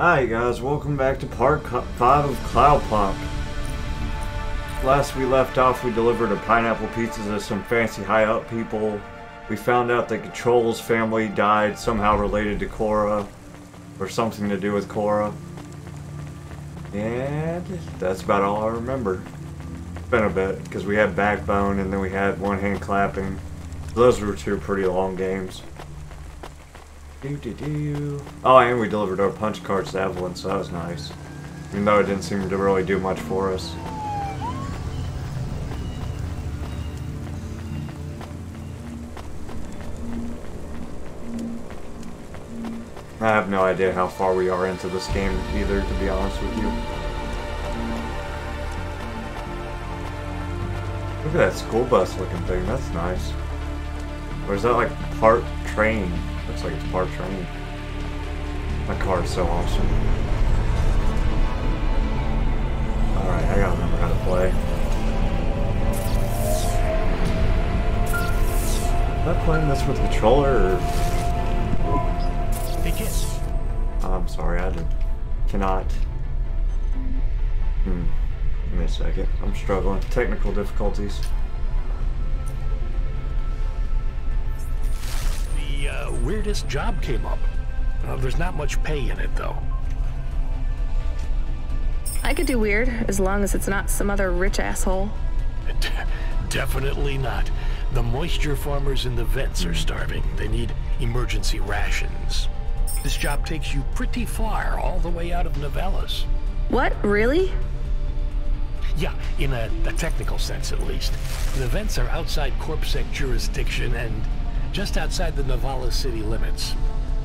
Hi guys, welcome back to part 5 of Cloudpunk. Last we left off, we delivered a pineapple pizza to some fancy high-up people. We found out that Control's family died, somehow related to Cora, or something to do with Cora. And that's about all I remember. It's been a bit, because we had Backbone and then we had One Hand Clapping. Those were two pretty long games. Oh, and we delivered our punch cards to Evelyn, so that was nice. Even though it didn't seem to really do much for us. I have no idea how far we are into this game either, to be honest with you. Look at that school bus looking thing, that's nice. Or is that like part train? Looks like it's part train. My car is so awesome. Alright, I gotta remember how to play. Am I playing this with a controller or... Hey kids. I'm sorry, cannot. Give me a second. I'm struggling. Technical difficulties. The weirdest job came up. There's not much pay in it, though. I could do weird, as long as it's not some other rich asshole. Definitely not. The moisture farmers in the vents are starving. They need emergency rations. This job takes you pretty far, all the way out of Novellas. What? Really? Yeah, in a technical sense at least. The vents are outside Corpsec jurisdiction and just outside the Novellas city limits.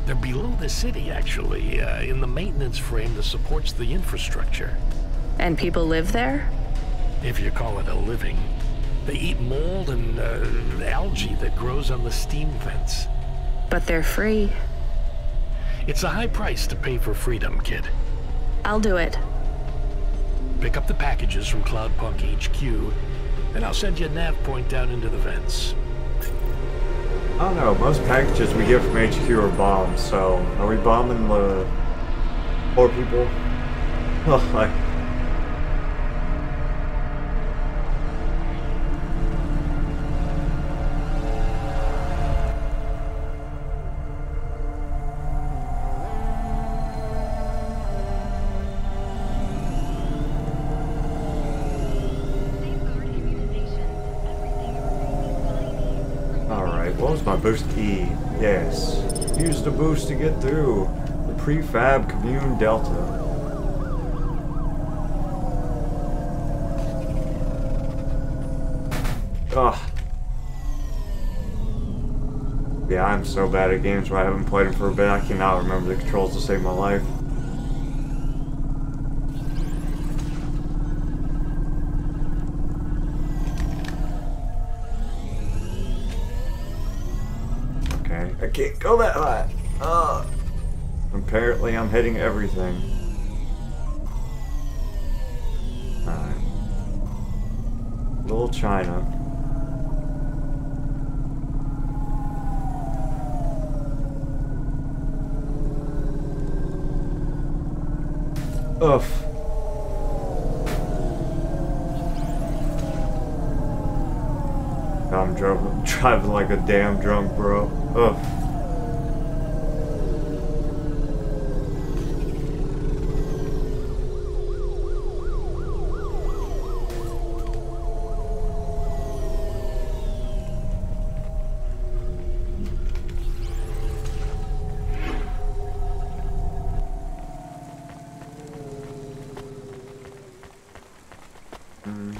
They're below the city, actually, in the maintenance frame that supports the infrastructure. And people live there? If you call it a living. They eat mold and algae that grows on the steam vents. But they're free. It's a high price to pay for freedom, kid. I'll do it. Pick up the packages from Cloudpunk HQ, and I'll send you a nav point down into the vents. I don't know, most packages we get from HQ are bombs, so are we bombing the poor people? Oh, like... What was my boost key? Yes. Use the boost to get through the prefab commune delta. Ugh. Yeah, I'm so bad at games where I haven't played them for a bit. I cannot remember the controls to save my life. I can't go that high. Apparently I'm hitting everything. Alright. Little China. Oof. I'm driving like a damn drunk, bro. Ugh.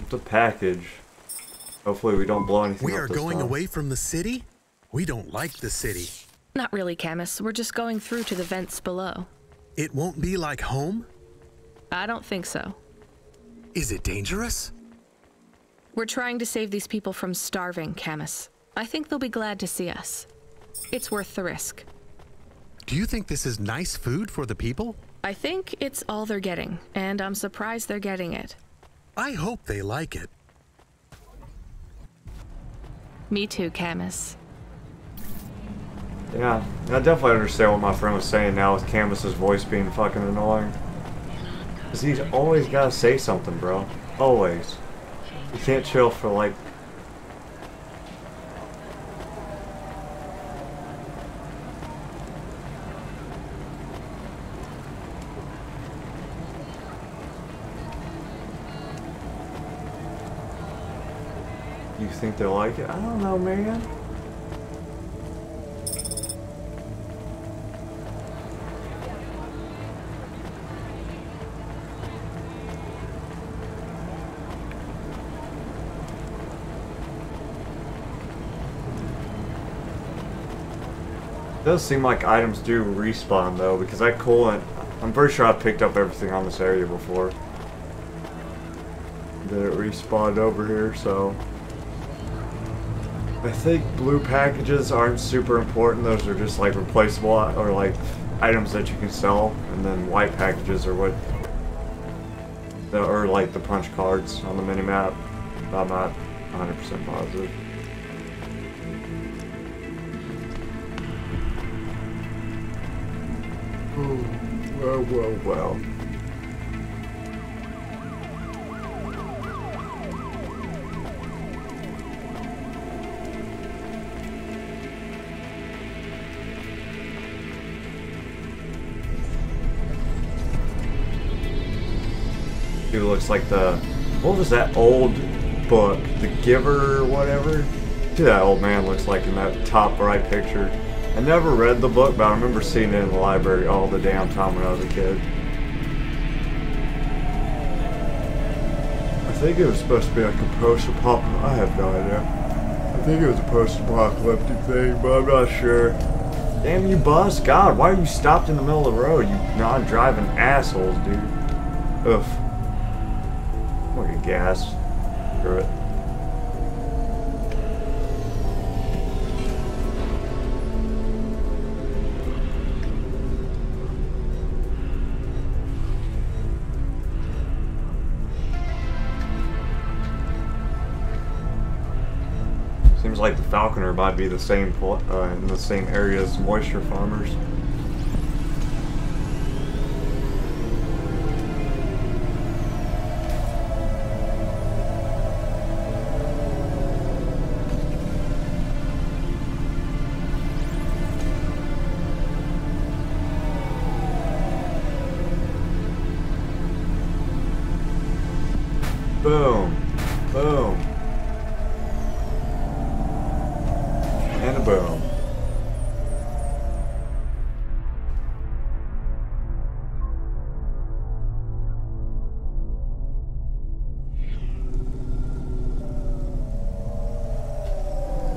The package. Hopefully we don't blow anything up this time. We are going away from the city? We don't like the city. Not really, Camus. We're just going through to the vents below. It won't be like home? I don't think so. Is it dangerous? We're trying to save these people from starving, Camus. I think they'll be glad to see us. It's worth the risk. Do you think this is nice food for the people? I think it's all they're getting, and I'm surprised they're getting it. I hope they like it. Me too, Camus. Yeah, I definitely understand what my friend was saying now with Camus's voice being fucking annoying. Because he's always got to say something, bro. Always. You can't chill for like... You think they'll like it? I don't know, man. It does seem like items do respawn though, because that coolant, I'm pretty sure I've picked up everything on this area before. That it respawned over here, so... I think blue packages aren't super important, those are just like replaceable, or like items that you can sell, and then white packages are what... Or like the punch cards on the minimap. I'm not 100% positive. Well. Dude looks like the... What was that old book? The Giver or whatever? Dude, that old man looks like in that top right picture. I never read the book, but I remember seeing it in the library all the damn time when I was a kid. I think it was supposed to be like a post-apocalyptic... I have no idea. I think it was a post-apocalyptic thing, but I'm not sure. Damn you, bus. God, why are you stopped in the middle of the road, you non-driving assholes, dude? Ugh. Look at gas. Screw it. Seems like the falconer might be the same in the same area as moisture farmers. Boom. Boom. And a boom.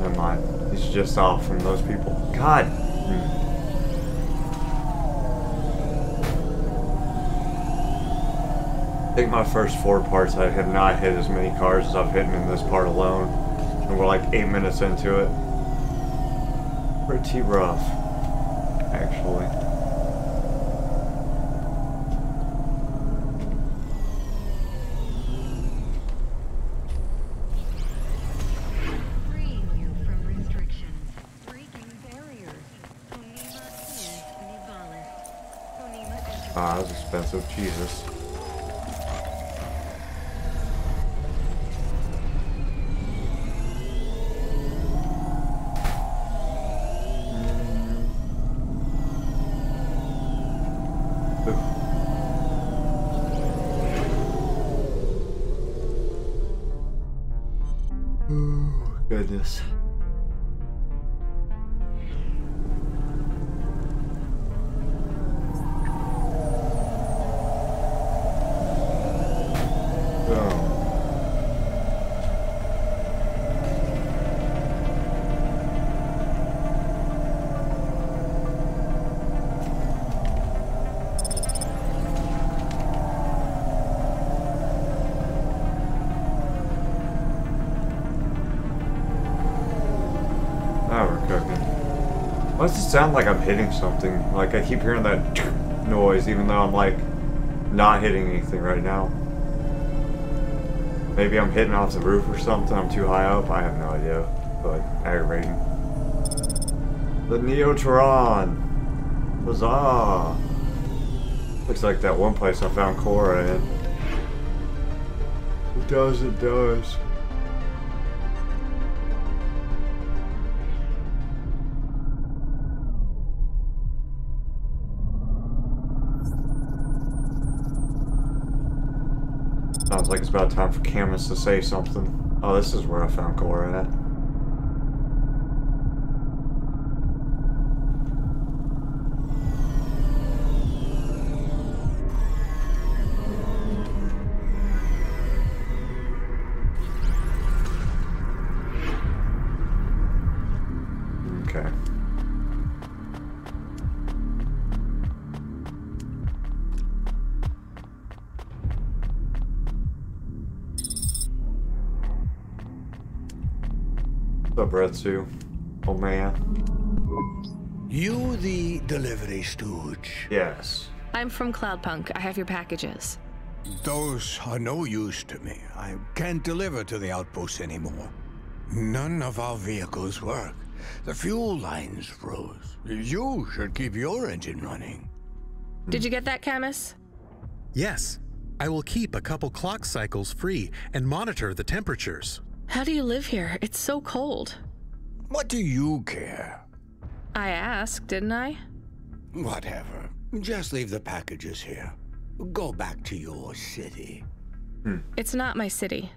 Never mind. He's just off from those people. God. I think my first 4 parts I had not hit as many cars as I've hit in this part alone. And we're like 8 minutes into it. Pretty rough, actually. Freeing you from restrictions, breaking barriers. Konima is Nivalis. Konima Ah, that was expensive. Jesus. Goodness. Why does it sound like I'm hitting something? Like I keep hearing that noise even though I'm like not hitting anything right now. Maybe I'm hitting off the roof or something, I'm too high up, I have no idea. But aggravating. The Neotron. Huzzah. Looks like that one place I found Cora in. It does, it does. Sounds like it's about time for Camus to say something. Oh, this is where I found Cora at. Okay. What's up, Retsu? Oh man. You the delivery stooge? Yes. I'm from Cloudpunk. I have your packages. Those are no use to me. I can't deliver to the outpost anymore. None of our vehicles work. The fuel lines froze. You should keep your engine running. Did you get that, Camus? Yes. I will keep a couple clock cycles free and monitor the temperatures. How do you live here? It's so cold. What do you care? I asked, didn't I? Whatever. Just leave the packages here. Go back to your city. It's not my city.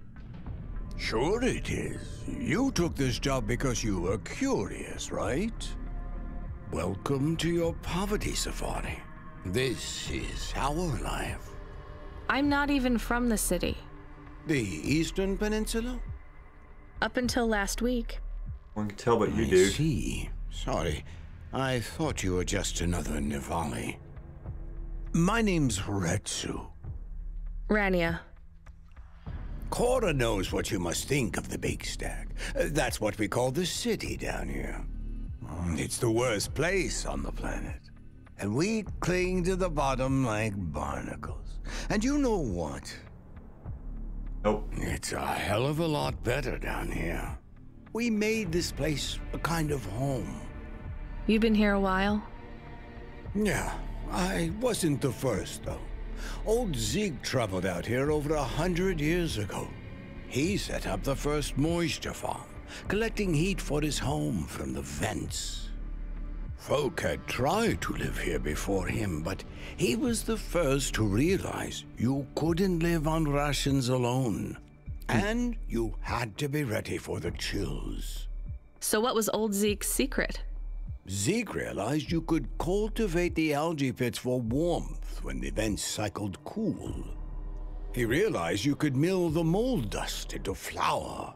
Sure it is. You took this job because you were curious, right? Welcome to your poverty safari. This is our life. I'm not even from the city. The Eastern Peninsula? Up until last week. One can tell, but you I do. see. Sorry. I thought you were just another Nivali. My name's Retsu. Rania. Cora knows what you must think of the Big Stack. That's what we call the city down here. It's the worst place on the planet. And we cling to the bottom like barnacles. And you know what? Nope. It's a hell of a lot better down here. We made this place a kind of home. You've been here a while? Yeah, I wasn't the first, though. Old Zeke traveled out here over 100 years ago. He set up the first moisture farm, collecting heat for his home from the vents. Folk had tried to live here before him, but he was the first to realize you couldn't live on rations alone. And you had to be ready for the chills. So what was old Zeke's secret? Zeke realized you could cultivate the algae pits for warmth when the vents cycled cool. He realized you could mill the mold dust into flour.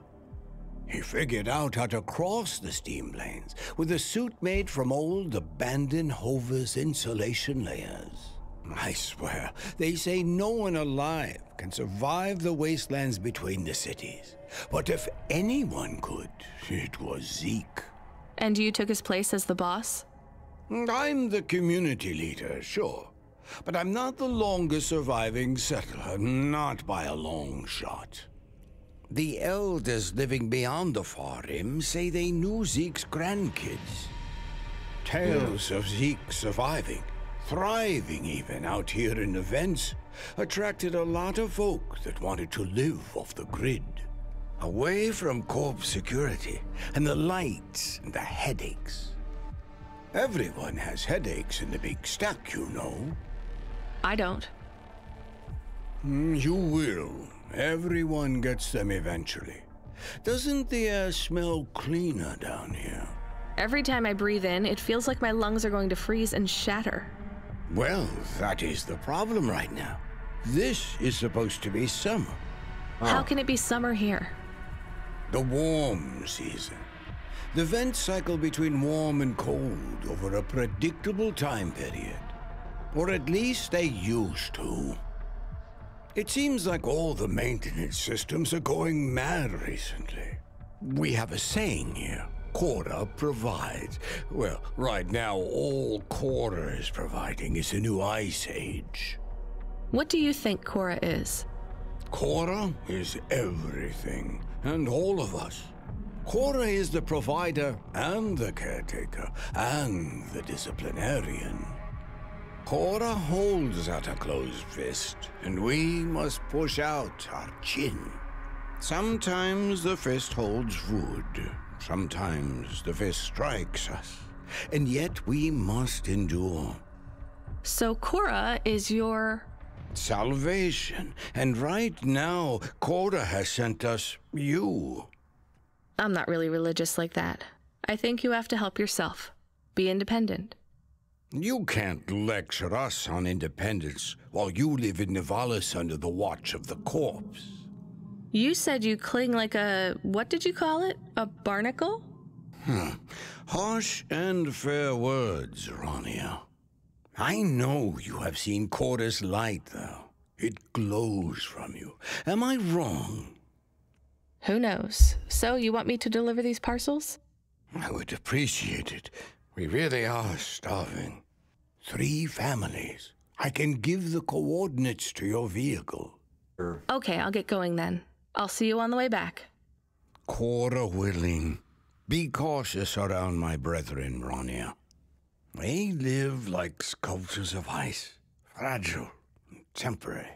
He figured out how to cross the steam planes with a suit made from old abandoned Hover's insulation layers. I swear, they say no one alive can survive the wastelands between the cities. But if anyone could, it was Zeke. And you took his place as the boss? I'm the community leader, sure. But I'm not the longest surviving settler, not by a long shot. The elders living beyond the far rim say they knew Zeke's grandkids. Tales of Zeke surviving, thriving even out here in the vents, attracted a lot of folk that wanted to live off the grid. Away from corp security and the lights and the headaches. Everyone has headaches in the Big Stack, you know. I don't. You will. Everyone gets them eventually. Doesn't the air smell cleaner down here? Every time I breathe in, it feels like my lungs are going to freeze and shatter. Well, that is the problem right now. This is supposed to be summer. How can it be summer here? The warm season. The vents cycle between warm and cold over a predictable time period. Or at least they used to. It seems like all the maintenance systems are going mad recently. We have a saying here, Cora provides. Well, right now all Cora is providing is a new ice age. What do you think Cora is? Cora is everything, and all of us. Cora is the provider and the caretaker and the disciplinarian. Cora holds out a closed fist, and we must push out our chin. Sometimes the fist holds wood, sometimes the fist strikes us, and yet we must endure. So Cora is your... Salvation, and right now, Cora has sent us you. I'm not really religious like that. I think you have to help yourself. Be independent. You can't lecture us on independence while you live in Nivalis under the watch of the corpse. You said you cling like a... what did you call it? A barnacle? Harsh and fair words, Rania. I know you have seen Cora's light, though. It glows from you. Am I wrong? Who knows? So, you want me to deliver these parcels? I would appreciate it. We really are starving. 3 families. I can give the coordinates to your vehicle. Sure. Okay, I'll get going then. I'll see you on the way back. Cora willing. Be cautious around my brethren, Rania. They live like sculptures of ice, fragile and temporary.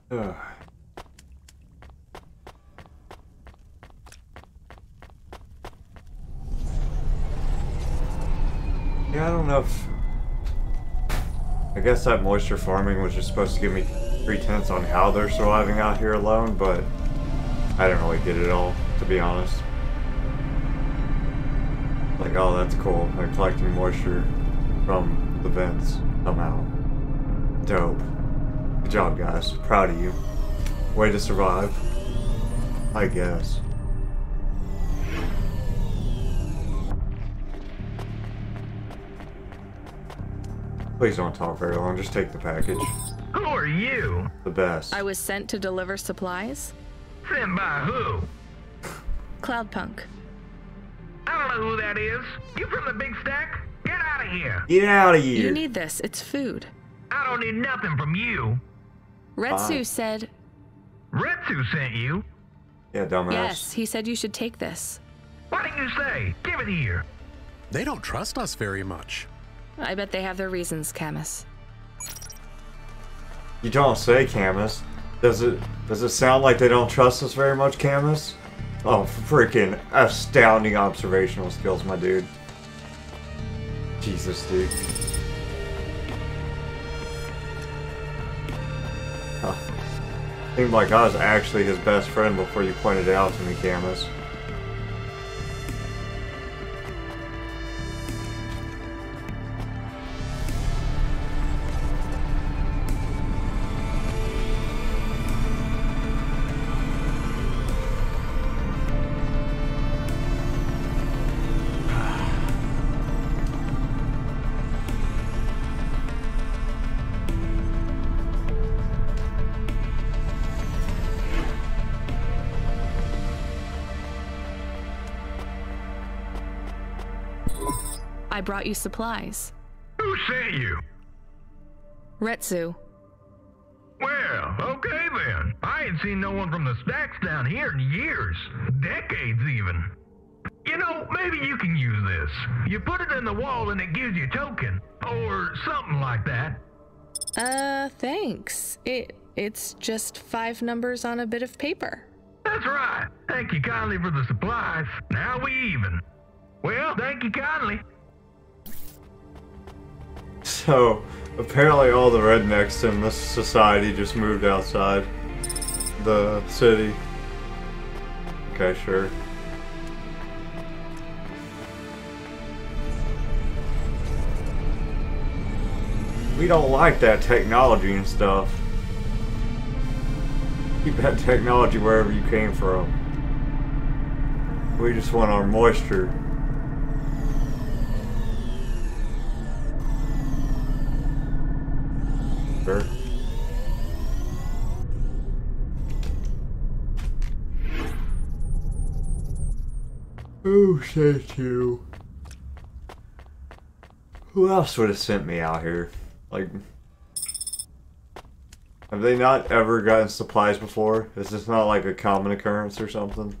Ugh. Yeah, I don't know if... I guess that moisture farming was just supposed to give me 3/10 on how they're surviving out here alone, but I didn't really get it all, to be honest. Like, oh, that's cool. They're collecting moisture from the vents somehow. Dope. Good job, guys. Proud of you. Way to survive. I guess. Please don't talk very long. Just take the package. Who are you? The best. I was sent to deliver supplies. Sent by who? Cloudpunk. I don't know who that is. You from the big stack? Get out of here. Get out of here. You need this. It's food. I don't need nothing from you. Retsu said... Retsu sent you? Yeah, dumbass. Yes, he said you should take this. What did you say? Give it here. They don't trust us very much. I bet they have their reasons, Camus. You don't say, Camus. Does it sound like they don't trust us very much, Camus? Oh, freaking astounding observational skills, my dude. Jesus, dude. Huh. Seemed like I was actually his best friend before you pointed it out to me, Camus. I brought you supplies. Who sent you? Retsu. Well, okay then. I ain't seen no one from the stacks down here in years. Decades even. You know, maybe you can use this. You put it in the wall and it gives you a token. Or something like that. Thanks. It's just 5 numbers on a bit of paper. That's right. Thank you kindly for the supplies. Now we even. Well, thank you kindly. So, apparently all the rednecks in this society just moved outside the city. Okay, sure. We don't like that technology and stuff. Keep that technology wherever you came from. We just want our moisture. Sure. Oh, thank you. Who else would have sent me out here? Like, Have they not ever gotten supplies before? Is this not like a common occurrence or something?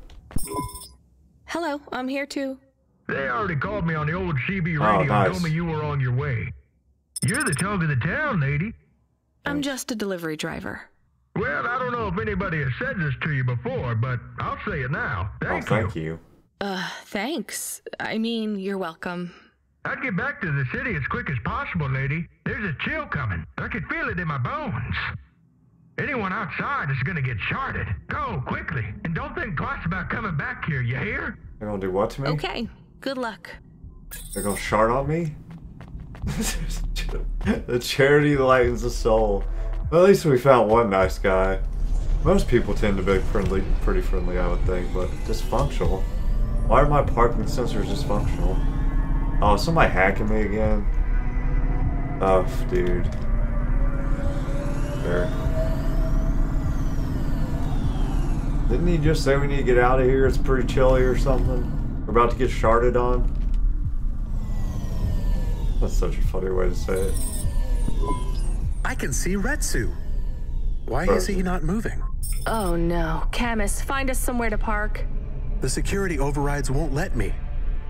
Hello, I'm here too. They already called me on the old CB radio Oh, and nice. told me you were on your way. You're the talk of the town, lady. I'm just a delivery driver. Well, I don't know if anybody has said this to you before, but I'll say it now. Thank you. Thanks. I mean, you're welcome. I'd get back to the city as quick as possible, lady. There's a chill coming. I can feel it in my bones. Anyone outside is gonna get sharded. Go, quickly, and don't think twice about coming back here, you hear? They're gonna do what to me? Okay, good luck. They're gonna shard on me? The charity lightens the soul. Well, at least we found one nice guy. Most people tend to be pretty friendly, I would think, but dysfunctional. Why are my parking sensors dysfunctional? Oh, somebody hacking me again? Oh, dude. There. Didn't he just say we need to get out of here? It's pretty chilly or something? We're about to get sharded on? That's such a funny way to say it. I can see Retsu. Why is he not moving? Oh no. Camus, find us somewhere to park. The security overrides won't let me.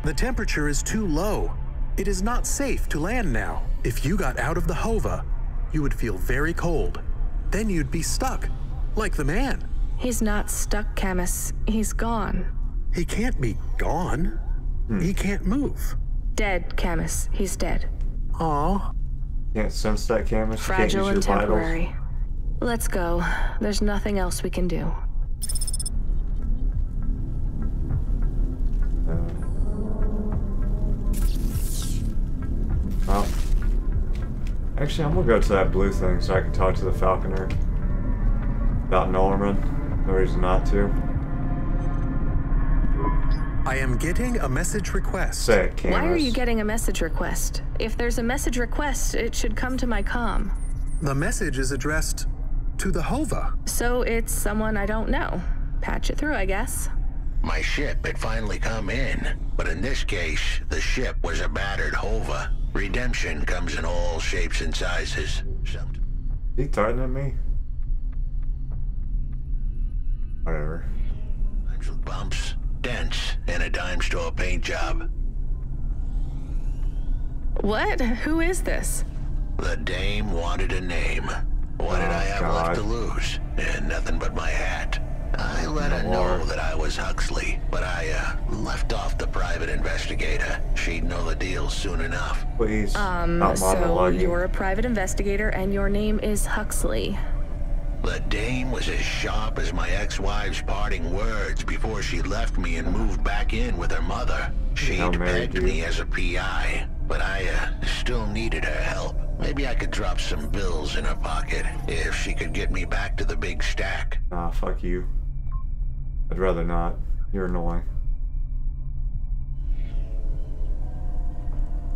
The temperature is too low. It is not safe to land now. If you got out of the Hova, you would feel very cold. Then you'd be stuck, like the man. He's not stuck, Camus. He's gone. He can't be gone. He can't move. Dead, Camus. He's dead. Aw. Can't sense that, Camus. You can't Fragile and use your vitals. temporary. Let's go. There's nothing else we can do. Well, actually, I'm gonna go to that blue thing so I can talk to the Falconer about Norman. No reason not to. I am getting a message request. Say it, Camus. Why are you getting a message request? If there's a message request, it should come to my comm. The message is addressed to the Hova. So it's someone I don't know. Patch it through, I guess. My ship had finally come in, but in this case, the ship was a battered Hova. Redemption comes in all shapes and sizes. Is he threatening me? Whatever. Sometimes with bumps, dents, and a dime store paint job. What? Who is this? The dame wanted a name. What did I have left to lose? And nothing but my hat. I let her know that I was Huxley, but I left off the private investigator. She'd know the deal soon enough. Please. So monologuing. you're a private investigator and your name is Huxley. The dame was as sharp as my ex-wife's parting words before she left me and moved back in with her mother. She'd pegged me as a PI, but I still needed her help. Maybe I could drop some bills in her pocket if she could get me back to the big stack. Nah, fuck you. I'd rather not. You're annoying.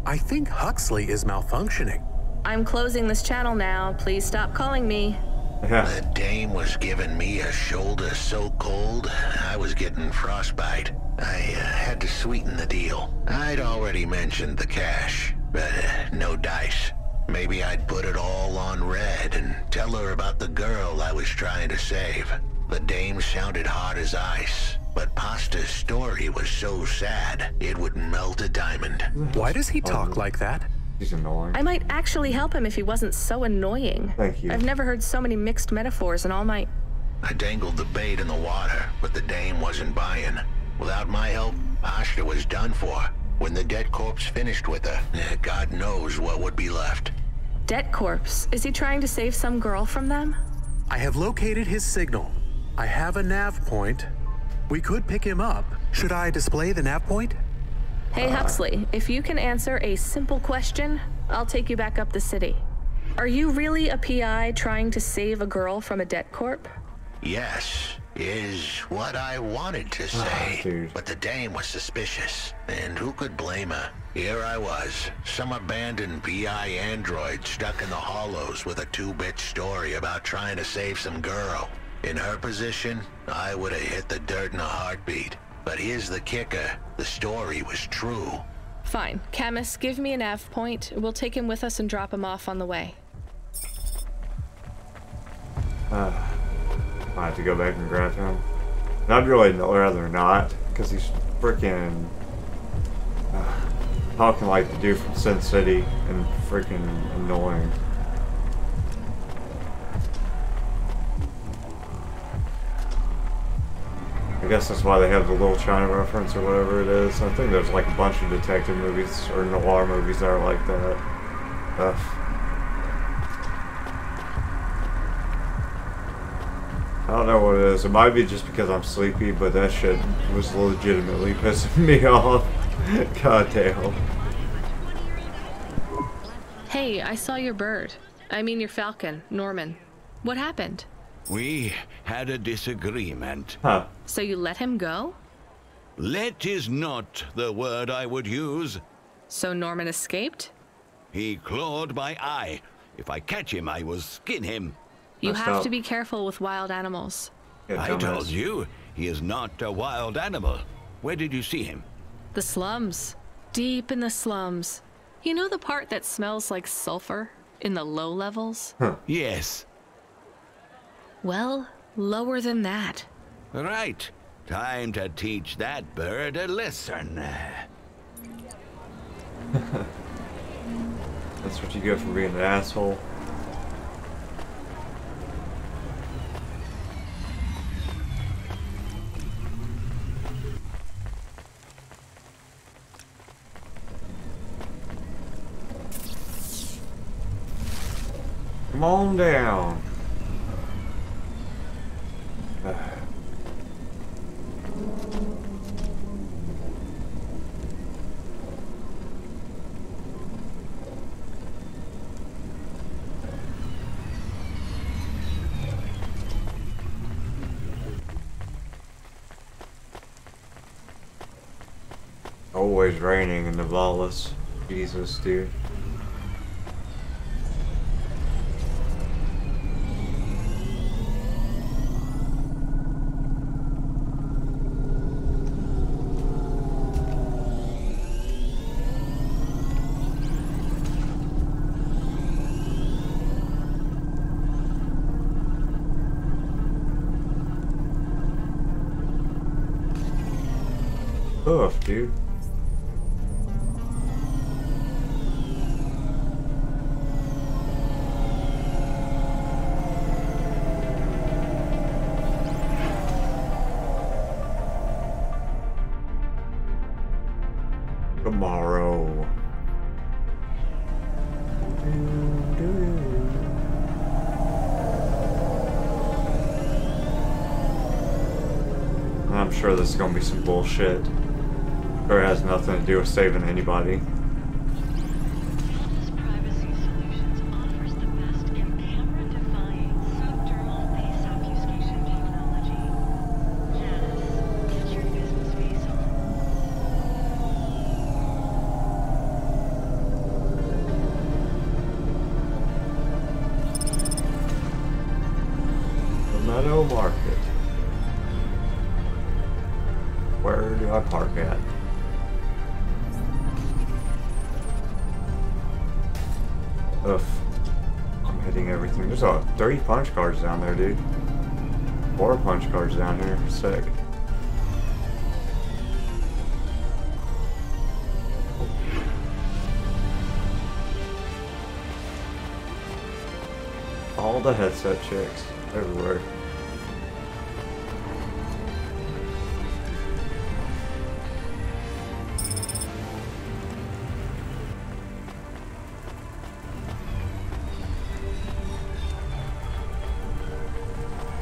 I think Huxley is malfunctioning. I'm closing this channel now. Please stop calling me. Yeah. The dame was giving me a shoulder so cold, I was getting frostbite. I had to sweeten the deal. I'd already mentioned the cash, but no dice. Maybe I'd put it all on red and tell her about the girl I was trying to save. The dame sounded hard as ice, but Pasta's story was so sad, it would melt a diamond. Why does he talk like that? He's annoying. I might actually help him if he wasn't so annoying. Thank you. I've never heard so many mixed metaphors in all my... I dangled the bait in the water, but the dame wasn't buying. Without my help, Pasta was done for. When the dead corpse finished with her, God knows what would be left. Debt corpse. Is he trying to save some girl from them? I have located his signal. I have a nav point. We could pick him up. Should I display the nav point? Hey, Huxley, if you can answer a simple question, I'll take you back up the city. Are you really a PI trying to save a girl from a debt corp? Yes, is what I wanted to say, but the dame was suspicious, and who could blame her? Here I was, some abandoned PI android stuck in the hollows with a 2-bit story about trying to save some girl. In her position, I would have hit the dirt in a heartbeat. But here's the kicker, the story was true. Fine. Camus, give me a nav point. We'll take him with us and drop him off on the way. I have to go back and grab him. And I'd really rather not, because he's freaking talking like the dude from Sin City and freaking annoying. I guess that's why they have the little China reference or whatever it is. I think there's like a bunch of detective movies or noir movies that are like that. I don't know what it is. It might be just because I'm sleepy, but that shit was legitimately pissing me off. God damn. Hey, I saw your bird. I mean your falcon, Norman. What happened? We had a disagreement. Huh. So you let him go? Let is not the word I would use. So Norman escaped? He clawed my eye. If I catch him, I will skin him. You Messed have up. to be careful with wild animals. Yeah, I dumbass. told you, he is not a wild animal. Where did you see him? The slums. Deep in the slums. You know the part that smells like sulfur? In the low levels? Yes. Well, lower than that. Right. Time to teach that bird a lesson. That's what you get for being an asshole. Come on down. Always raining in Navalis. Jesus, dude. Oof, dude. Tomorrow. I'm sure this is gonna be some bullshit. Or it has nothing to do with saving anybody. This Privacy Solutions offers the best in camera-defying subdermal face obfuscation technology. Yes, get your business face on. The Meadow Market. Where do I park at? Ugh. I'm hitting everything. There's 30 punch cards down there, dude. 4 punch cards down here. Sick. All the headset chicks. Everywhere.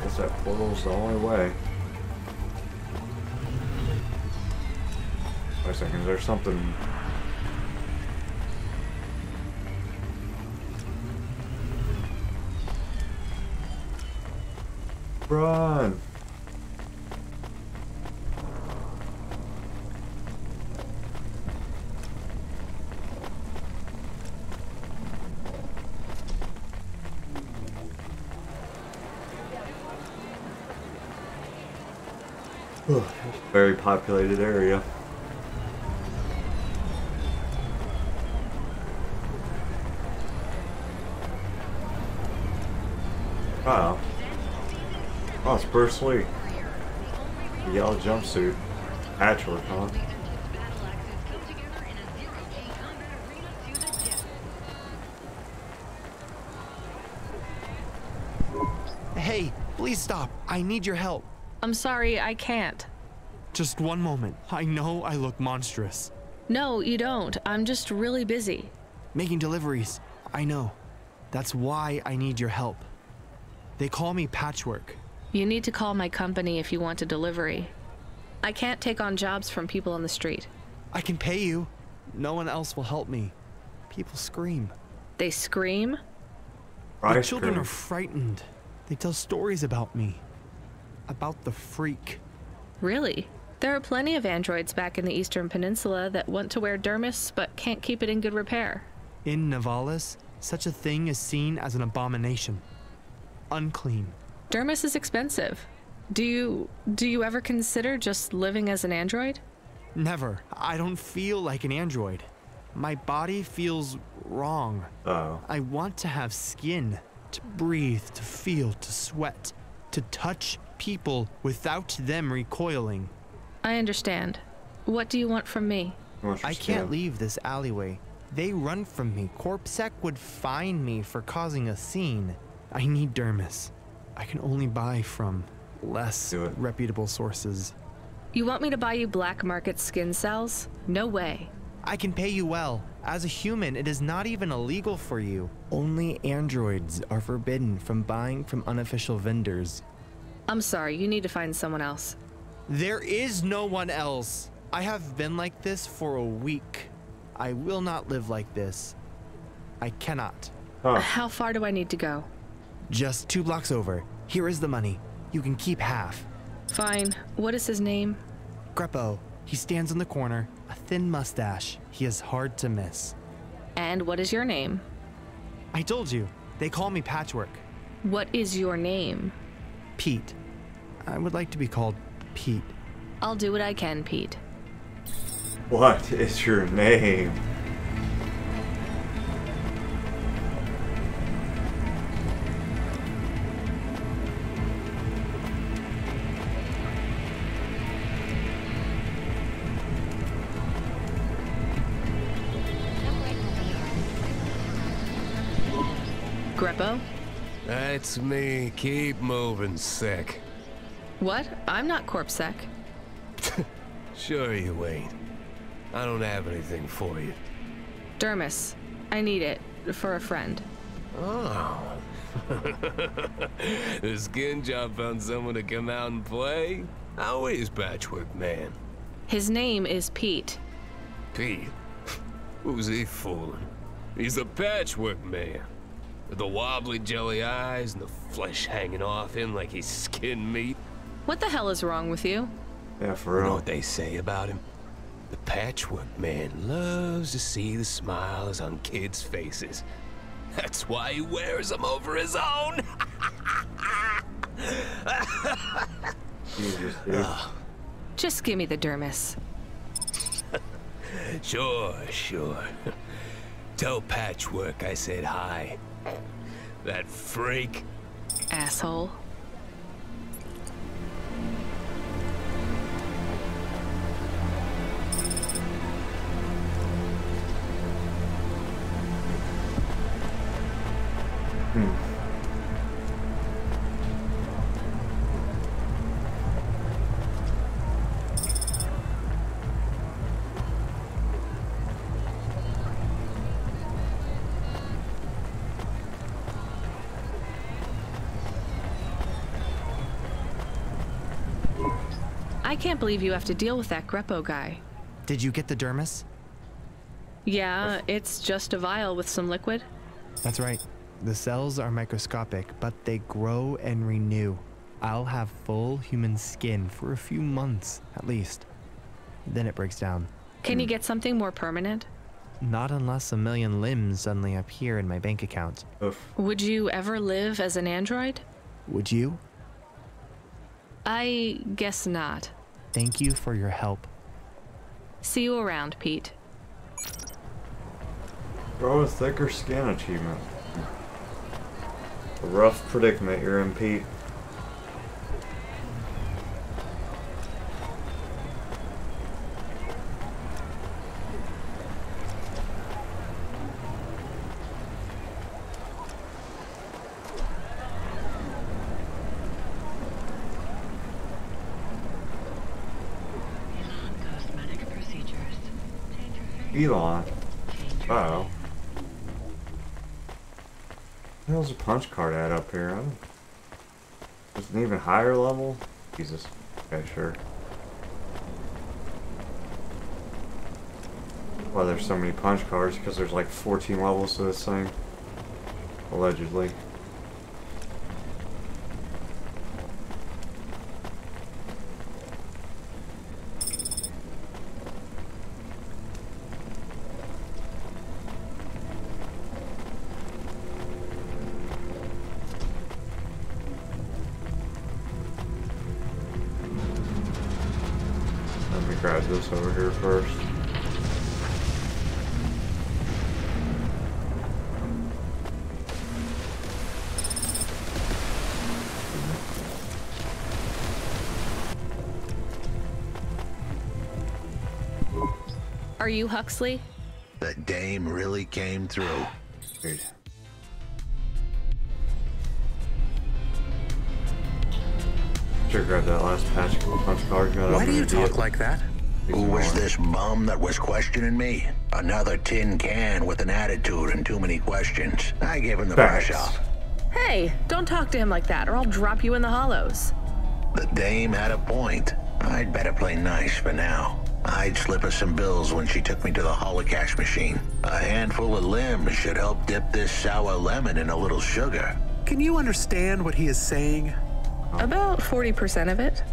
Guess that portal's the only way. Wait a second, there's something. Run! Very populated area. Wow. Oh, it's Bruce Lee. The yellow jumpsuit. Patchwork, huh? Hey, please stop. I need your help. I'm sorry, I can't. Just one moment. I know I look monstrous. No, you don't. I'm just really busy. Making deliveries. I know. That's why I need your help. They call me Patchwork. You need to call my company if you want a delivery. I can't take on jobs from people on the street. I can pay you. No one else will help me. People scream. They scream? The children are frightened. They tell stories about me. About the freak. Really? There are plenty of androids back in the Eastern Peninsula that want to wear dermis but can't keep it in good repair. In Nivalis, such a thing is seen as an abomination. Unclean. Dermis is expensive. Do you ever consider just living as an android? Never. I don't feel like an android. My body feels wrong. Oh. I want to have skin, to breathe, to feel, to sweat, to touch people without them recoiling. I understand. What do you want from me? I can't leave this alleyway. They run from me. Corpsec would fine me for causing a scene. I need dermis. I can only buy from less reputable sources. You want me to buy you black market skin cells? No way. I can pay you well. As a human, it is not even illegal for you. Only androids are forbidden from buying from unofficial vendors. I'm sorry, you need to find someone else. There is no one else. I have been like this for a week. I will not live like this. I cannot. How far do I need to go? Just 2 blocks over. Here is the money. You can keep half. Fine. What is his name? Greppo. He stands in the corner, a thin mustache. He is hard to miss. And what is your name? I told you. They call me Patchwork. What is your name? Pete. I would like to be called Pete. I'll do what I can, Pete. What is your name? Greppo? That's me. Keep moving, sick. What? I'm not Corpsec. Sure you ain't. I don't have anything for you. Dermis. I need it. For a friend. Oh. The skin job found someone to come out and play? How is Patchwork Man? His name is Pete. Pete? Who's he fooling? He's the Patchwork Man. With the wobbly jelly eyes and the flesh hanging off him like he's skin meat. What the hell is wrong with you? Yeah, for real. You know what they say about him? The Patchwork Man loves to see the smiles on kids' faces. That's why he wears them over his own. Jesus, dude. Just give me the dermis. Sure. Tell Patchwork I said hi. That freak. Asshole. I can't believe you have to deal with that Greppo guy. Did you get the dermis? Yeah, it's just a vial with some liquid. That's right. The cells are microscopic, but they grow and renew. I'll have full human skin for a few months, at least. Then it breaks down. Can you get something more permanent? Not unless a million limbs suddenly appear in my bank account. Oof. Would you ever live as an android? Would you? I guess not. Thank you for your help. See you around, Pete. Grow a thicker skin achievement. A rough predicament you're in, Pete. Elon. Uh-oh. What the hell's a punch card at up here? I don't... Is it an even higher level? Jesus. Okay, sure. Why there's so many punch cards? Because there's like 14 levels to this thing. Allegedly. Let me grab this over here first. Are you Huxley? The dame really came through. Dude. Sure, grab that last punch card. Why do you talk like that? Who was this bum that was questioning me? Another tin can with an attitude and too many questions. I gave him the brush off. Hey, don't talk to him like that, or I'll drop you in the hollows. The dame had a point. I'd better play nice for now. I'd slip her some bills when she took me to the holocaust machine. A handful of limbs should help dip this sour lemon in a little sugar. Can you understand what he is saying? About 40% of it.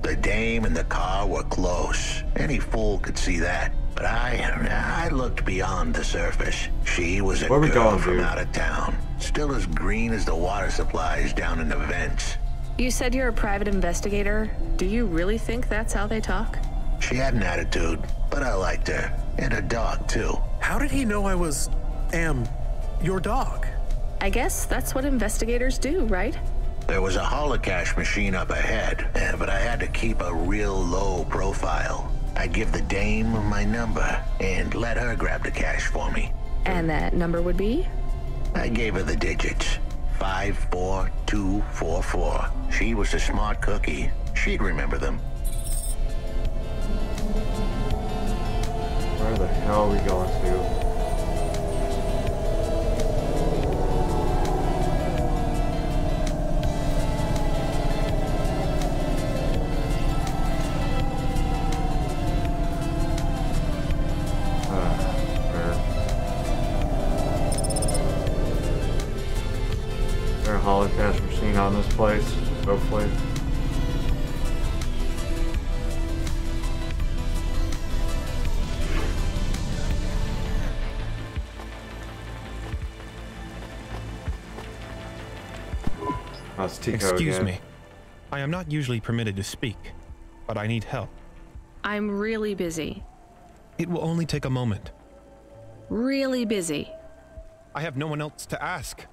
The dame and the car were close. Any fool could see that. But I looked beyond the surface. She was a girl from out of town. Still as green as the water supplies down in the vents. You said you're a private investigator. Do you really think that's how they talk? She had an attitude, but I liked her. And her dog, too. How did he know I was, your dog? I guess that's what investigators do, right? There was a holocaust machine up ahead, but I had to keep a real low profile. I'd give the dame my number and let her grab the cash for me. And that number would be? I gave her the digits. 54244. She was a smart cookie. She'd remember them. Where the hell are we going to? Is there a holocaust machine on this place? Hopefully. Excuse me. I am not usually permitted to speak, but I need help. I'm really busy. It will only take a moment. Really busy. I have no one else to ask.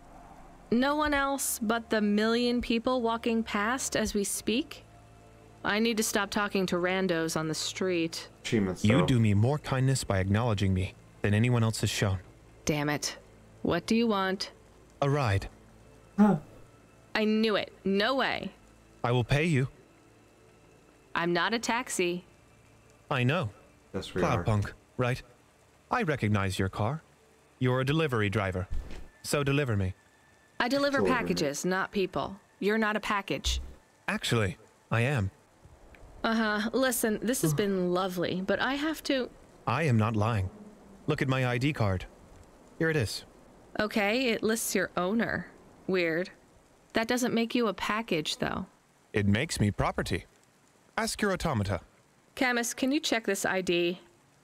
No one else but the million people walking past as we speak? I need to stop talking to randos on the street. You do me more kindness by acknowledging me than anyone else has shown. Damn it. What do you want? A ride. Huh. I knew it. No way. I will pay you. I'm not a taxi. I know. Yes, we are. Cloudpunk, right? I recognize your car. You're a delivery driver. So deliver me. I deliver packages, not people. You're not a package. Actually, I am. Uh-huh. Listen, this has been lovely, but I have to... I am not lying. Look at my ID card. Here it is. Okay, it lists your owner. Weird. That doesn't make you a package, though. It makes me property. Ask your automata. Camus, can you check this ID?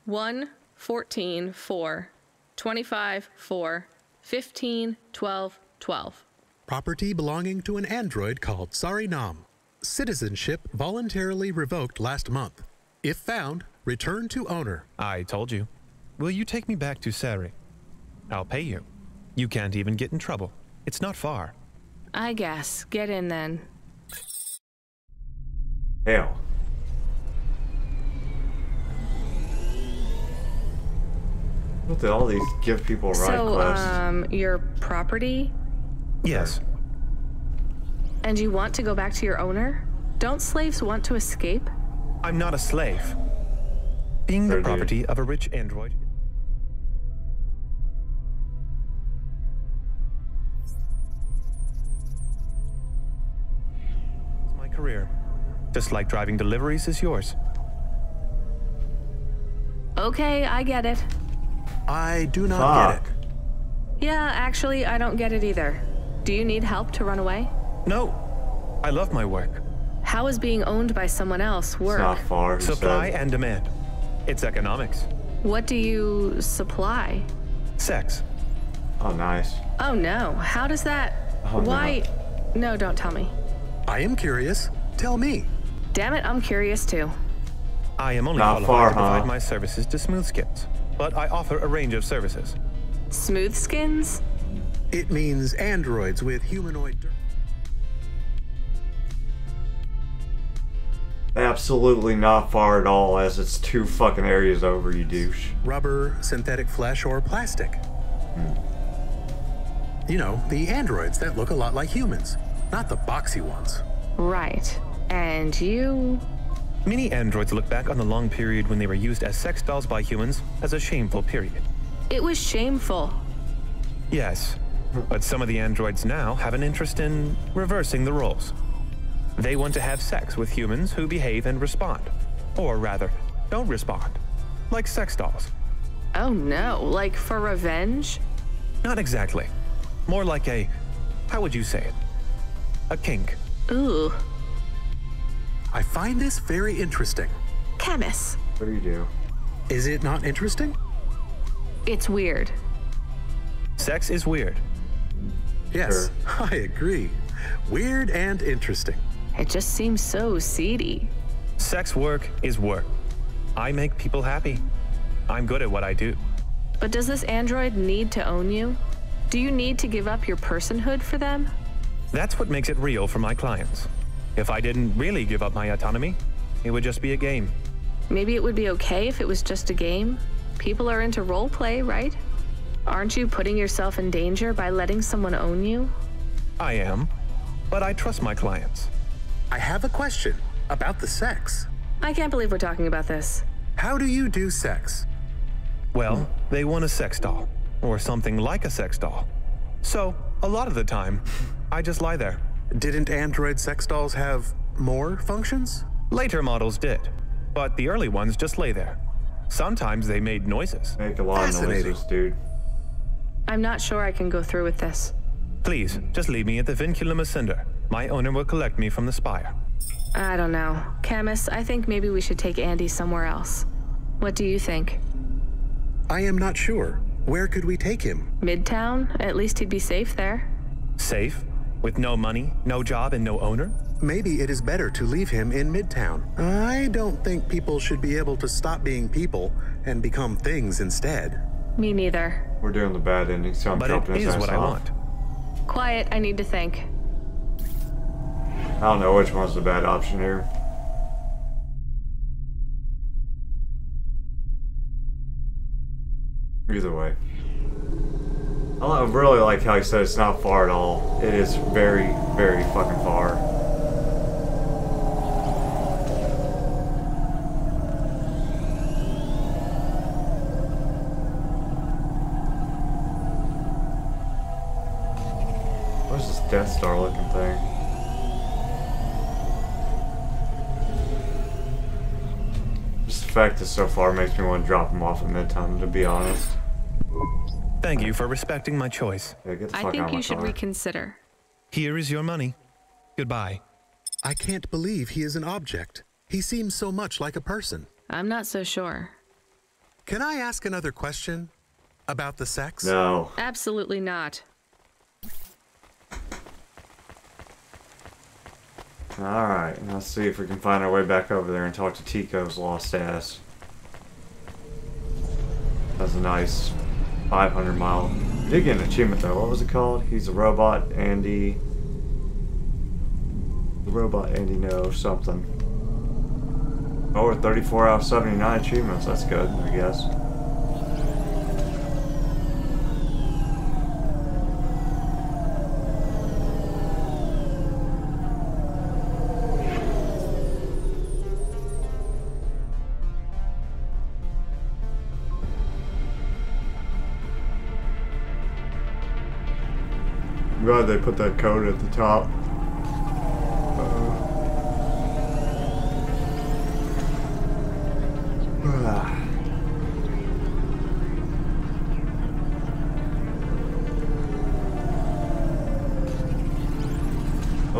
1, 14, 4, 25, 4, 15, 12, 12. Property belonging to an android called Sarinam. Citizenship voluntarily revoked last month. If found, return to owner. I told you. Will you take me back to Sari? I'll pay you. You can't even get in trouble. It's not far. I guess. Get in then. Hell. What did all these give people a ride quests? Your property? Yes. And you want to go back to your owner? Don't slaves want to escape? I'm not a slave. Being the property of a rich android. just like driving deliveries is yours. Okay, I get it. I do not get it. Yeah, actually, I don't get it either. Do you need help to run away? No, I love my work. How is being owned by someone else work? It's not far. He Supply said. and demand. It's economics. What do you supply? Sex. Oh, nice. Oh no, how does that... Oh, Why... No, don't tell me. I am curious. Tell me. Damn it, I'm curious too. I am only Not qualified far, to provide huh? my services to Smoothskins, but I offer a range of services. Smooth skins? It means androids with humanoid dirt. Absolutely not far at all, as it's 2 fucking areas over, you douche. Rubber, synthetic flesh, or plastic. You know, the androids that look a lot like humans, not the boxy ones. Right. And you... Many androids look back on the long period when they were used as sex dolls by humans as a shameful period. It was shameful. Yes, but some of the androids now have an interest in reversing the roles. They want to have sex with humans who behave and respond. Or rather, don't respond. Like sex dolls. Oh no, like for revenge? Not exactly. More like a, how would you say it? A kink. Ooh. I find this very interesting. Chemist. What do you do? Is it not interesting? It's weird. Sex is weird. Yes, I agree. Weird and interesting. It just seems so seedy. Sex work is work. I make people happy. I'm good at what I do. But does this android need to own you? Do you need to give up your personhood for them? That's what makes it real for my clients. If I didn't really give up my autonomy, it would just be a game. Maybe it would be okay if it was just a game. People are into role play, right? Aren't you putting yourself in danger by letting someone own you? I am, but I trust my clients. I have a question about the sex. I can't believe we're talking about this. How do you do sex? Well, they want a sex doll, or something like a sex doll. So, a lot of the time, I just lie there. Didn't android sex dolls have more functions? Later models did, but the early ones just lay there. Sometimes they made noises. Make a lot of Fascinating. noises, dude. I'm not sure I can go through with this. Please, just leave me at the Vinculum Ascender. My owner will collect me from the spire. I don't know. Camus, I think maybe we should take Andy somewhere else. What do you think? I am not sure. Where could we take him? Midtown? At least he'd be safe there. Safe? With no money, no job, and no owner? Maybe it is better to leave him in Midtown. I don't think people should be able to stop being people and become things instead. Me neither. We're doing the bad ending, so I'm But jumping it his is ass what I off. want. Quiet, I need to think. I don't know which one's the bad option here. Either way. I really like how he said it's not far at all. It is very, very fucking far. What is this Death Star looking thing? Just the fact that so far makes me want to drop him off at Midtown, to be honest. Thank you for respecting my choice. Yeah, get the I fuck out think of my you should car. reconsider. Here is your money. Goodbye. I can't believe he is an object. He seems so much like a person. I'm not so sure. Can I ask another question about the sex? No. Absolutely not. Alright, let's see if we can find our way back over there and talk to Tico's lost ass. That's a nice 500 mile. We did get an achievement though. What was it called? He's a robot, Andy. The robot Andy knows something. Oh, we're 34 out of 79 achievements. That's good, I guess. I'm glad they put that code at the top.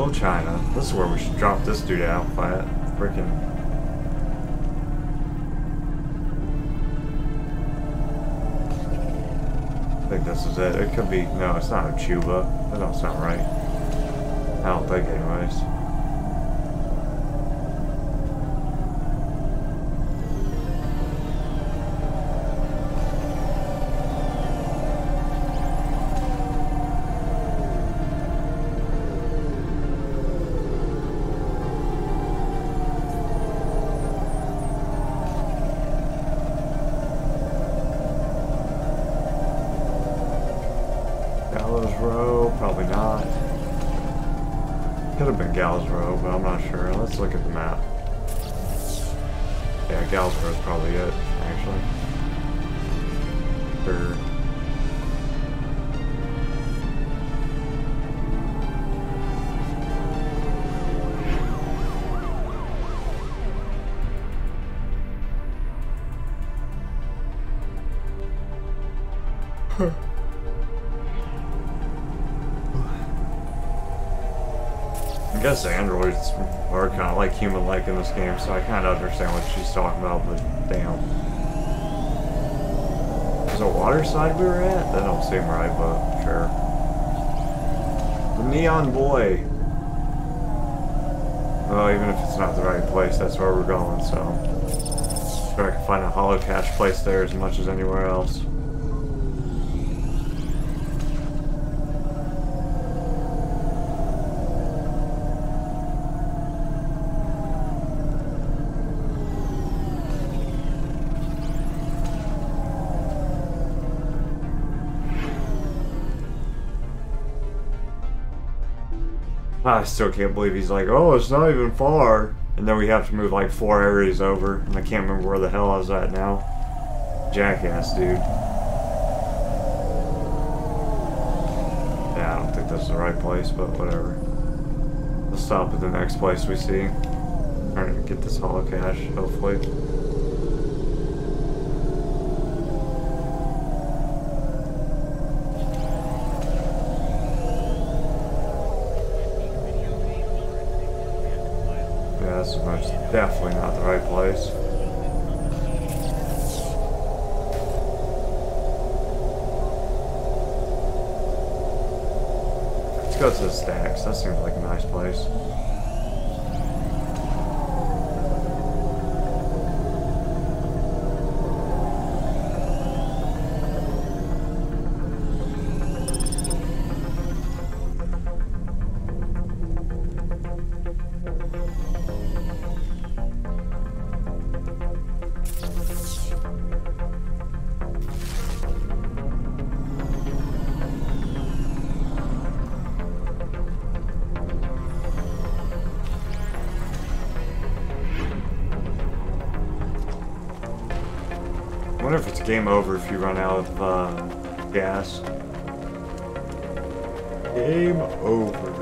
Oh, China. This is where we should drop this dude out by it. Freaking. I think this is it. It could be. No, it's not a Chuba. That don't sound right. I don't think, anyways. Probably not. Could have been Gallows Row, but I'm not sure. Let's look at the map. Yeah, Gallows Row is probably it, actually. Sure. I guess androids are kind of like human-like in this game, so I kind of understand what she's talking about, but damn. Is it water side we were at? That don't seem right, but sure. The Neon Boy. Well, even if it's not the right place, that's where we're going, so. Sure, I can find a holo cache place there as much as anywhere else. I still can't believe he's like, oh, it's not even far. And then we have to move like 4 areas over. And I can't remember where the hell I was at now. Jackass, dude. Yeah, I don't think this is the right place, but whatever. We'll stop at the next place we see. Trying to get this holo cache, hopefully. This is most definitely not the right place. Let's go to the stacks. That seems like a nice place. I wonder if it's game over if you run out of gas. Game over.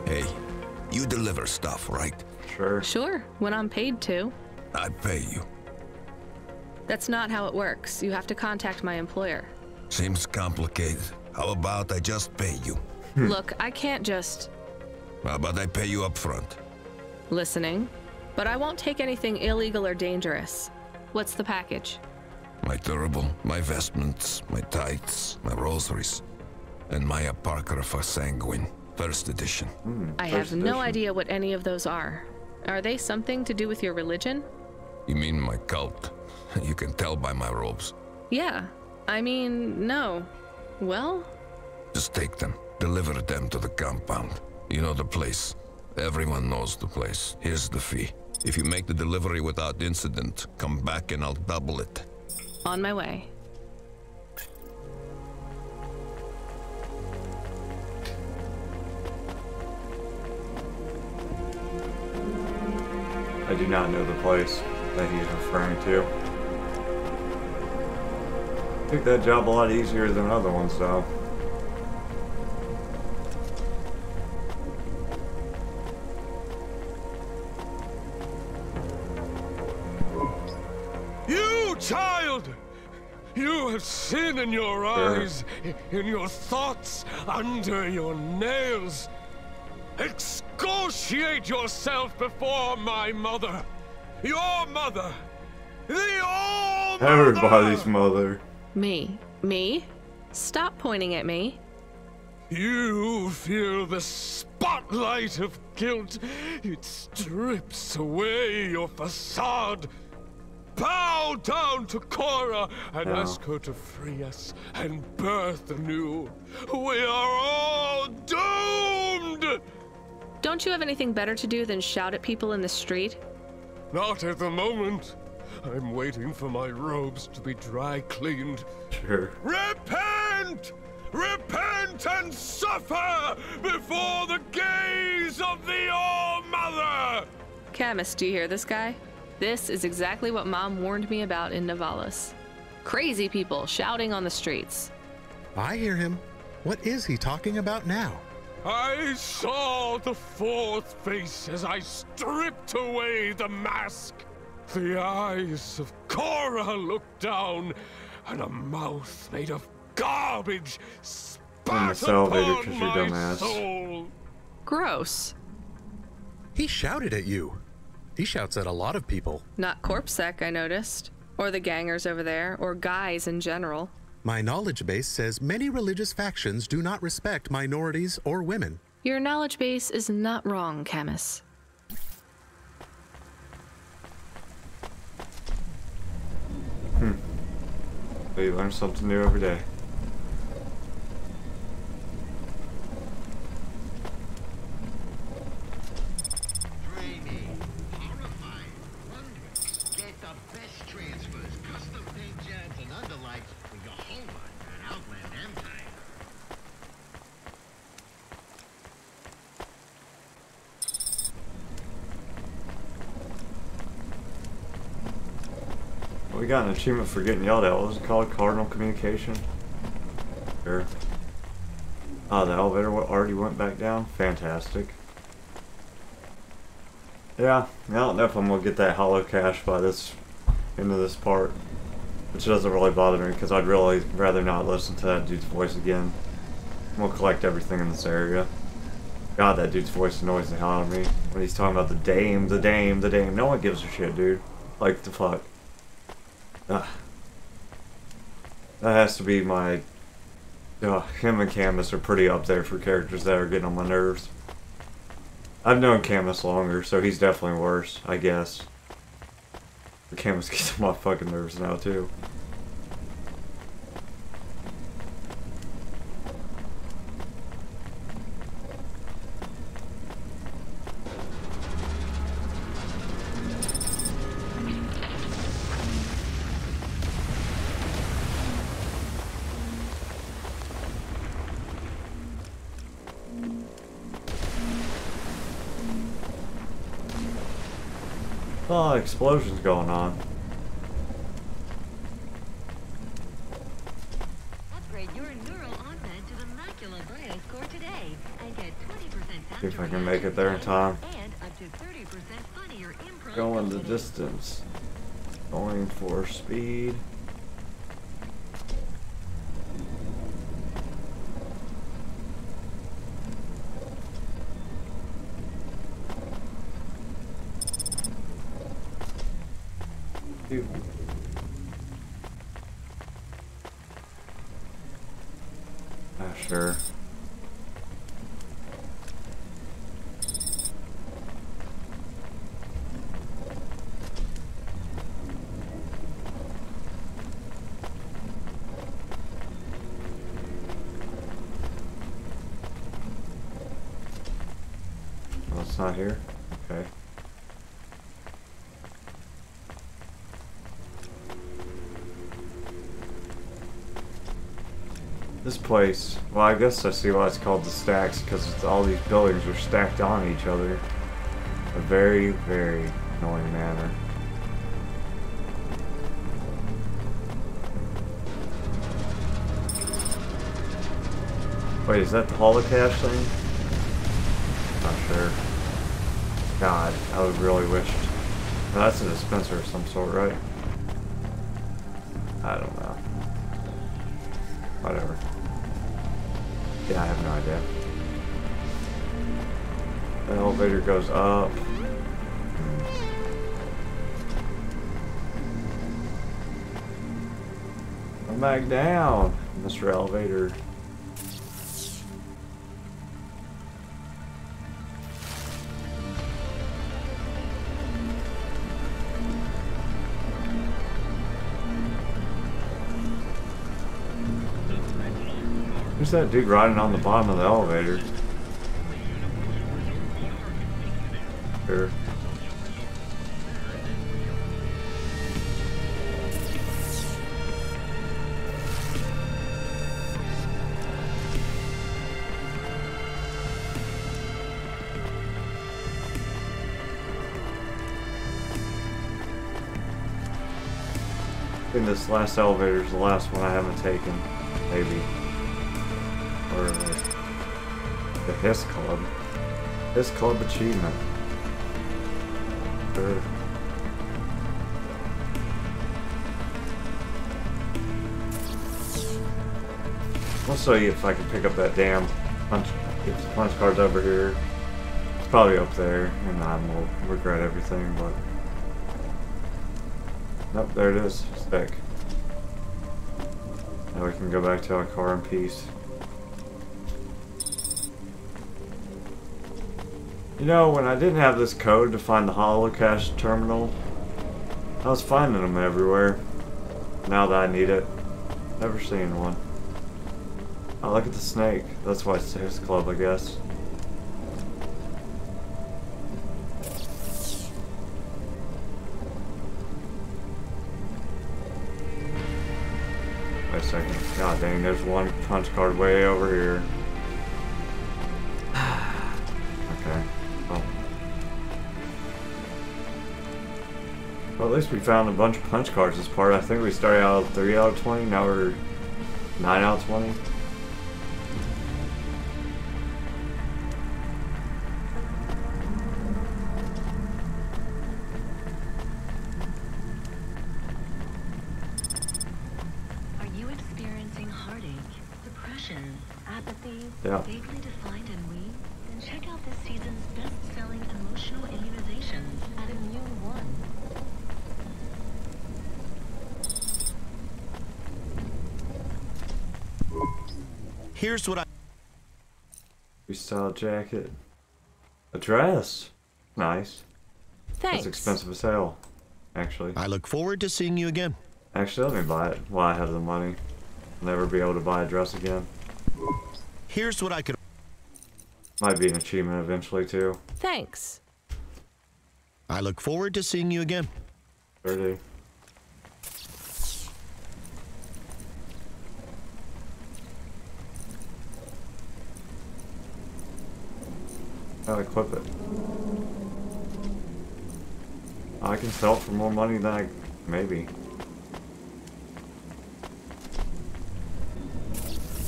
Hey, you deliver stuff, right? Sure. Sure, when I'm paid to. I pay you. That's not how it works. You have to contact my employer. Seems complicated. How about I just pay you? Look, I can't just... How about I pay you up front? Listening. But I won't take anything illegal or dangerous. What's the package? My turbo, my vestments, my tights, my rosaries, and my Apocrypha Sanguine, first edition. I have no idea what any of those are. Are they something to do with your religion? You mean my cult? You can tell by my robes. Yeah. I mean, no. Well? Just take them. Deliver them to the compound. You know the place. Everyone knows the place. Here's the fee. If you make the delivery without incident, come back and I'll double it. On my way. I do not know the place that he's referring to. I think that job a lot easier than other ones, though. child! You have sin in your eyes, in your thoughts, under your nails. Excoriate yourself before my mother. Your mother. The All-Mother! Everybody's mother. Me? Me? Stop pointing at me. You feel the spotlight of guilt. It strips away your facade. Bow down to Cora and ask her to free us and birth anew. We are all doomed! Don't you have anything better to do than shout at people in the street? Not at the moment. I'm waiting for my robes to be dry cleaned. Sure. Repent! Repent and suffer before the gaze of the All-Mother! Camus, do you hear this guy? This is exactly what Mom warned me about in Navalis. Crazy people shouting on the streets. I hear him. What is he talking about now? I saw the fourth face as I stripped away the mask. The eyes of Cora looked down, and a mouth made of garbage spat upon my soul. Gross. He shouted at you. He shouts at a lot of people. Not Corpsec, I noticed. Or the gangers over there, or guys in general. My knowledge base says many religious factions do not respect minorities or women. Your knowledge base is not wrong, Camus. But you learn something new every day. Dreamy, horrifying, wondrous. Get the best transfers, custom paint jobs, and underlights for your Hova and Outland Empire. We got an achievement for getting yelled at. What was it called? Cardinal communication? Sure. Oh, the elevator already went back down? Fantastic. Yeah, I don't know if I'm gonna get that hollow cache by this end of this part. Which doesn't really bother me because I'd really rather not listen to that dude's voice again. I'm gonna collect everything in this area. God, that dude's voice annoys the hell out of me. When he's talking about the dame, the dame, the dame. No one gives a shit, dude. Like, the fuck. Ugh. That has to be my... him and Camus are pretty up there for characters that are getting on my nerves. I've known Camus longer, so he's definitely worse, I guess. But Camus gets on my fucking nerves now, too. Oh, explosions going on. Upgrade your neural augment to the Macula Bios Core today and get 20% See if I can make it there in time. and up to 30% funnier improv. Going the distance. Going for speed. Dude. Sure. Well, it's not here. Okay. This place, well, I guess I see why it's called the stacks, because all these buildings are stacked on each other. A very, very annoying manner. Wait, is that the holocaust thing? Not sure. God, I would really wish. No, that's a dispenser of some sort, right? I don't know. Whatever. Yeah, I have no idea. The elevator goes up. Come back down, Mr. Elevator. Who's that dude riding on the bottom of the elevator? Sure. I think this last elevator is the last one I haven't taken, maybe. Or the Hiss Club. Hiss Club achievement. Sure. I'll show you if I can pick up that damn punch. Get the punch cards over here. It's probably up there, and I will regret everything, but. Nope, there it is. Stick. Now we can go back to our car in peace. You know, when I didn't have this code to find the holocaust terminal, I was finding them everywhere. Now that I need it, never seen one. Oh, look at the snake. That's why it's his club, I guess. Wait a second. God dang, there's one punch card way over here. Okay. Well, at least we found a bunch of punch cards this part. I think we started out 3 out of 20, now we're 9 out of 20. Are you experiencing heartache, depression, apathy, Yeah. vaguely defined ennui? Then check out this season's best-selling emotional immunizations at Immune One. Here's what I... Freestyle jacket. A dress. Nice. Thanks. That's expensive as hell, actually. I look forward to seeing you again. Actually, let me buy it while I have the money. I'll never be able to buy a dress again. Here's what I could... Might be an achievement eventually, too. Thanks. I look forward to seeing you again. 30. I'll equip it. I can sell it for more money than I... maybe.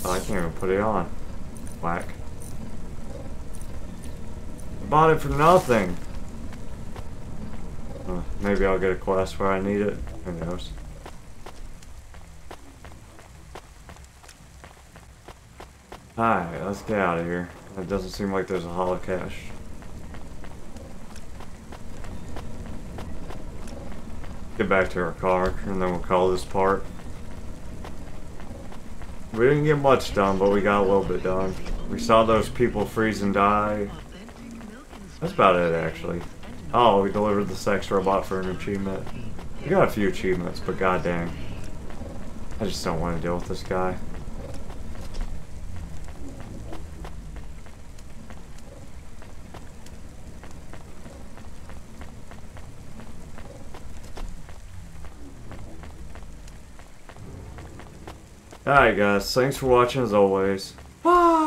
Oh, I can't even put it on. Whack. I bought it for nothing! Maybe I'll get a quest where I need it. Who knows? Alright, let's get out of here. It doesn't seem like there's a holocaust. Get back to our car, and then we'll call this part. We didn't get much done, but we got a little bit done. We saw those people freeze and die. That's about it, actually. Oh, we delivered the sex robot for an achievement. We got a few achievements, but goddamn. I just don't want to deal with this guy. Alright guys, thanks for watching as always. Bye!